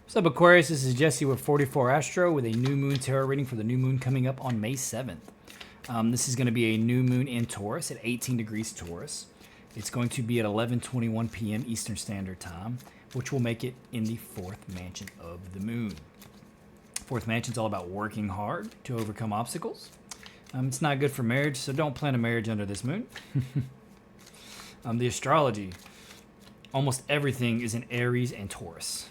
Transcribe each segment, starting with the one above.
What's up, Aquarius? This is Jesse with 44 Astro with a new moon tarot reading for the new moon coming up on May 7th. This is going to be a new moon in Taurus at 18 degrees Taurus. It's going to be at 11:21 p.m. Eastern Standard Time, which will make it in the fourth mansion of the moon. Fourth mansion is all about working hard to overcome obstacles. It's not good for marriage, so don't plan a marriage under this moon. The astrology, almost everything is in Aries and Taurus.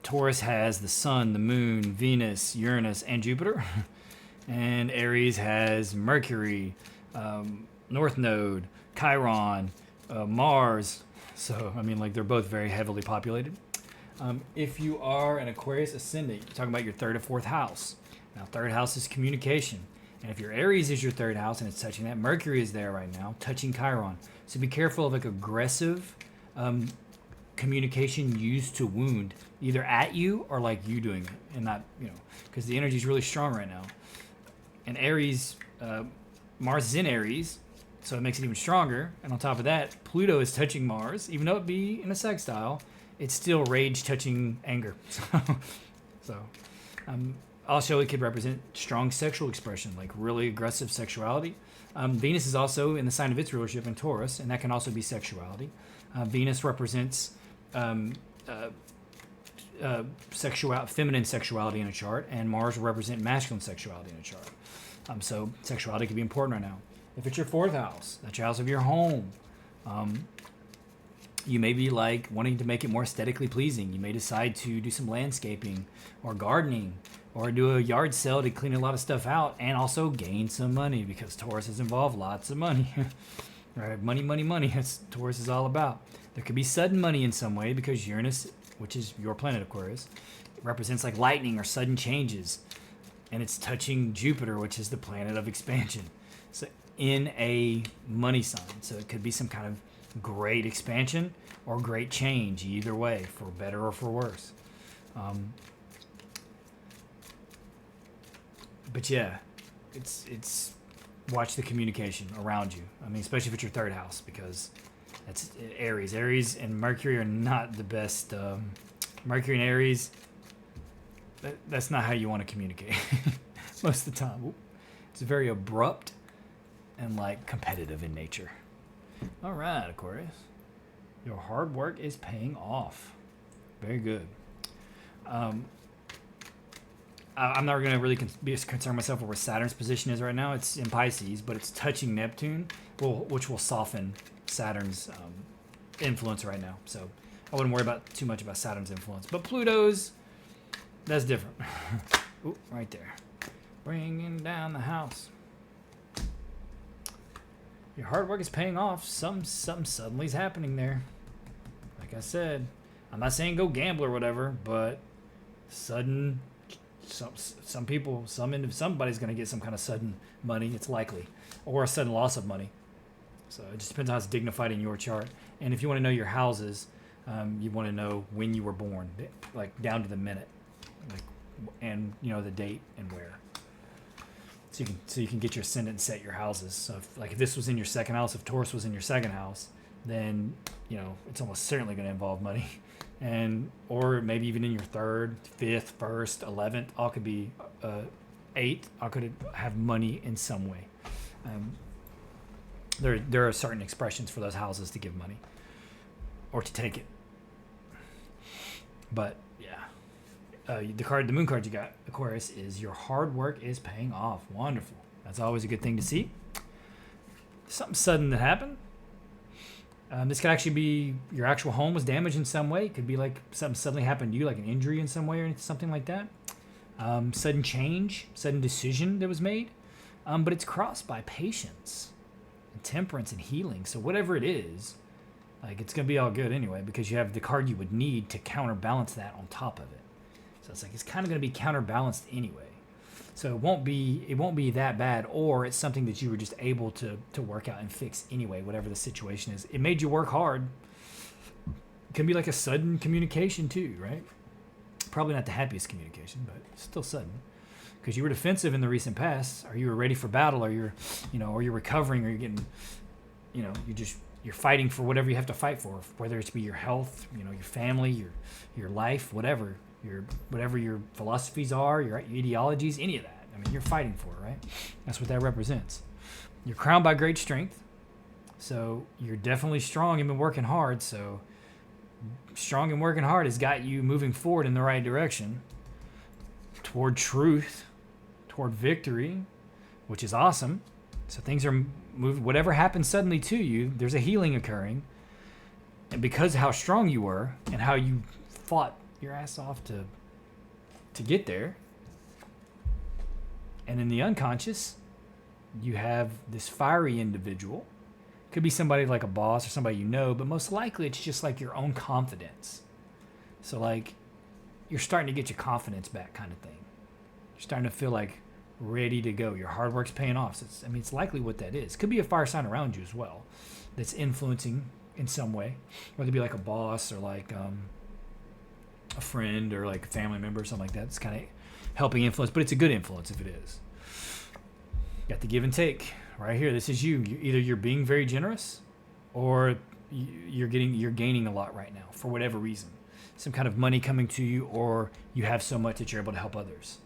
Taurus has the sun, the moon, Venus, Uranus, and Jupiter. And Aries has Mercury, North Node, Chiron, Mars. So, I mean, like, they're both very heavily populated. If you are an Aquarius ascendant, you're talking about your third or fourth house. Now, third house is communication. And if your Aries is your third house and it's touching that, Mercury is there right now, touching Chiron. So be careful of, like, aggressive communication used to wound, either at you or like you doing it, and not, because the energy is really strong right now. And Aries, Mars is in Aries, so it makes it even stronger. And on top of that, Pluto is touching Mars, even though it be in a sextile, it's still rage touching anger. So also it could represent strong sexual expression, like really aggressive sexuality. Venus is also in the sign of its rulership in Taurus, and that can also be sexuality. Venus represents feminine sexuality in a chart, and Mars will represent masculine sexuality in a chart. So sexuality can be important right now. If it's your fourth house, that's your house of your home, you may be like wanting to make it more aesthetically pleasing. You may decide to do some landscaping or gardening or do a yard sale to clean a lot of stuff out and also gain some money, because Taurus is involved lots of money. Right? Money, money, money. That's what Taurus is all about. There could be sudden money in some way because Uranus, which is your planet Aquarius, represents like lightning or sudden changes. And it's touching Jupiter, which is the planet of expansion. So in a money sign. So it could be some kind of great expansion or great change, either way, for better or for worse. But yeah, it's watch the communication around you. I mean, especially if it's your third house, because that's Aries. Aries and Mercury are not the best. Mercury and Aries, that's not how you want to communicate most of the time. It's very abrupt and like competitive in nature. All right, Aquarius. Your hard work is paying off. Very good. I'm not going to really be concerned myself with where Saturn's position is right now. It's in Pisces, but it's touching Neptune, which will soften Saturn's influence right now. So I wouldn't worry too much about Saturn's influence. But Pluto's, that's different. Ooh, right there. Bringing down the house. Your hard work is paying off. Something suddenly is happening there. Like I said, I'm not saying go gamble or whatever, but sudden... Some people, somebody's going to get some kind of sudden money. It's likely, or a sudden loss of money. So it just depends on how it's dignified in your chart. And if you want to know your houses, you want to know when you were born, like down to the minute, like, and the date and where. So you can get your ascendant and set your houses. So if this was in your second house, if Taurus was in your second house, then it's almost certainly going to involve money. Or maybe even in your third, fifth, first, 11th, all could be 8th, all could have money in some way. There are certain expressions for those houses to give money or to take it. But yeah, the moon card you got, Aquarius, is your hard work is paying off. Wonderful. That's always a good thing to see. Something sudden that happened. This could actually be your actual home was damaged in some way. It could be like something suddenly happened to you, like an injury in some way or something like that. Sudden change, sudden decision that was made. But it's crossed by patience and temperance and healing. So whatever it is, like, it's going to be all good anyway, because you have the card you would need to counterbalance that on top of it. So it's like it's kind of going to be counterbalanced anyway. So it won't be that bad, or it's something that you were just able to work out and fix anyway, whatever the situation is. It made you work hard. It can be like a sudden communication too, right? Probably not the happiest communication, but still sudden. Because you were defensive in the recent past, or you were ready for battle, or you're recovering, or you're getting, you're just You're fighting for whatever you have to fight for, whether it's be your health, your family, your life, whatever your philosophies are, your ideologies, any of that. I mean, you're fighting for it, right? That's what that represents. You're crowned by great strength. So you're definitely strong and been working hard. So strong and working hard has got you moving forward in the right direction toward truth, toward victory, which is awesome. So things are moving. Whatever happens suddenly to you, there's a healing occurring. And because of how strong you were and how you fought your ass off to get there, and in the unconscious, you have this fiery individual. Could be somebody like a boss or somebody but most likely it's just like your own confidence. So like you're starting to get your confidence back kind of thing. You're starting to feel like ready to go. Your hard work's paying off. So it's likely what that is. Could be a fire sign around you as well that's influencing in some way. Whether it be like a boss or like a friend or like a family member or something like that. It's kind of helping influence, but it's a good influence if it is. Got the give and take right here. This is you. Either you're being very generous or you're gaining a lot right now for whatever reason. Some kind of money coming to you, or you have so much that you're able to help others,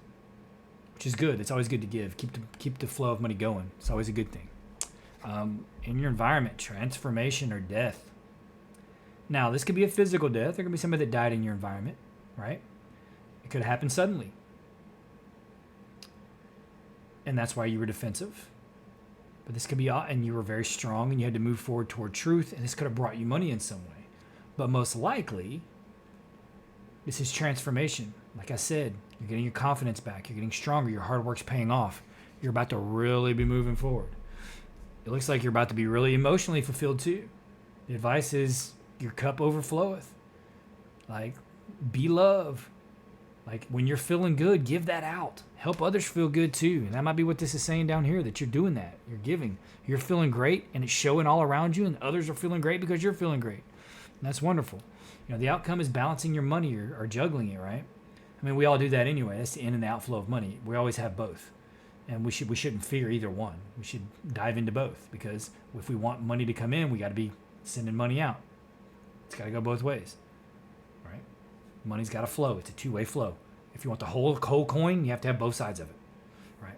which is good. It's always good to give. Keep the flow of money going. It's always a good thing. In your environment, transformation or death. Now, this could be a physical death. There could be somebody that died in your environment, right? It could happen suddenly. And that's why you were defensive. But this could be, and you were very strong and you had to move forward toward truth, and this could have brought you money in some way. But most likely, this is transformation. Like I said, you're getting your confidence back. You're getting stronger. Your hard work's paying off. You're about to really be moving forward. It looks like you're about to be really emotionally fulfilled too. The advice is your cup overfloweth. Like, be love. Like, when you're feeling good, give that out. Help others feel good too. And that might be what this is saying down here, that you're doing that. You're giving. You're feeling great, and it's showing all around you, and others are feeling great because you're feeling great. And that's wonderful. The outcome is balancing your money or juggling it, right? I mean, we all do that anyway. That's the in and the outflow of money. We always have both. And we shouldn't fear either one. We should dive into both, because if we want money to come in, we got to be sending money out. It's got to go both ways, right? Money's got to flow. It's a two-way flow. If you want the whole coin, you have to have both sides of it, right?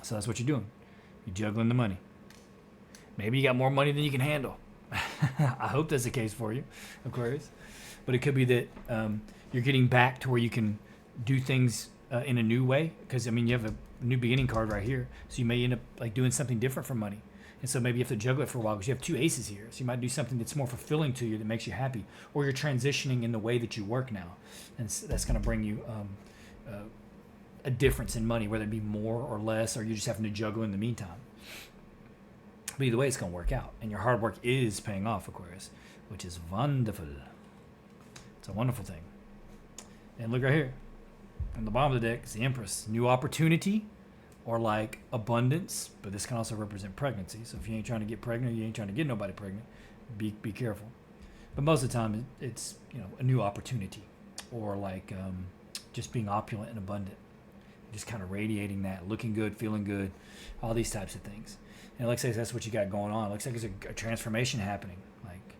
So that's what you're doing. You're juggling the money. Maybe you got more money than you can handle. I hope that's the case for you, Aquarius. But it could be that you're getting back to where you can do things in a new way. Because, I mean, you have a new beginning card right here. So you may end up like doing something different for money. And so maybe you have to juggle it for a while because you have two aces here. So you might do something that's more fulfilling to you, that makes you happy. Or you're transitioning in the way that you work now. And that's going to bring you a difference in money, whether it be more or less, or you're just having to juggle in the meantime. But either way, it's going to work out. And your hard work is paying off, Aquarius, which is wonderful. It's a wonderful thing. And look right here. On the bottom of the deck is the Empress. New opportunity, or like abundance, but this can also represent pregnancy. So if you ain't trying to get pregnant, you ain't trying to get nobody pregnant, be careful. But most of the time, it's a new opportunity, or like just being opulent and abundant, just kind of radiating that, looking good, feeling good, all these types of things. And it looks like that's what you got going on. It looks like there's a transformation happening. Like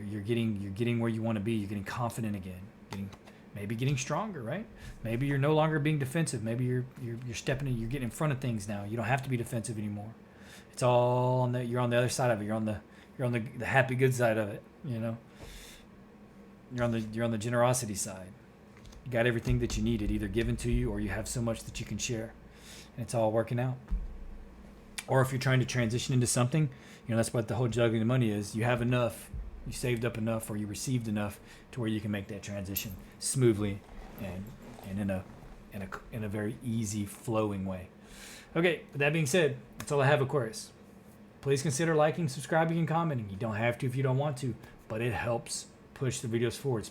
you're getting where you want to be. You're getting confident again. Maybe getting stronger, right? Maybe you're no longer being defensive. Maybe you're stepping in. You're getting in front of things now. You don't have to be defensive anymore. It's all on you're on the other side of it. You're on the happy good side of it. You're on the generosity side. You got everything that you needed, either given to you or you have so much that you can share, and it's all working out. Or if you're trying to transition into something, that's what the whole juggling the money is. You have enough, you saved up enough, or you received enough to where you can make that transition smoothly and in a very easy flowing way. Okay, with that being said, that's all I have, Aquarius. Please consider liking, subscribing, and commenting. You don't have to if you don't want to, but it helps push the videos forward.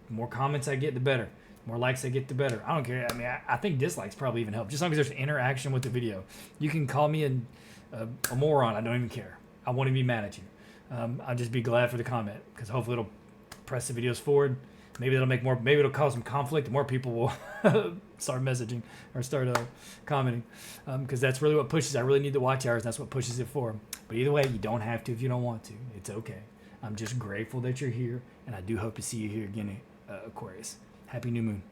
The more comments I get, the better. The more likes I get, the better. I don't care. I mean, I think dislikes probably even help. Just as long as there's interaction with the video. You can call me a moron. I don't even care. I won't even be mad at you. I'll just be glad for the comment, because hopefully it'll press the videos forward. Maybe it'll make more. Maybe it'll cause some conflict. More people will start messaging or start commenting, because that's really what pushes. I really need the watch hours. And that's what pushes it forward. But either way, you don't have to if you don't want to. It's okay. I'm just grateful that you're here, and I do hope to see you here again, Aquarius. Happy new moon.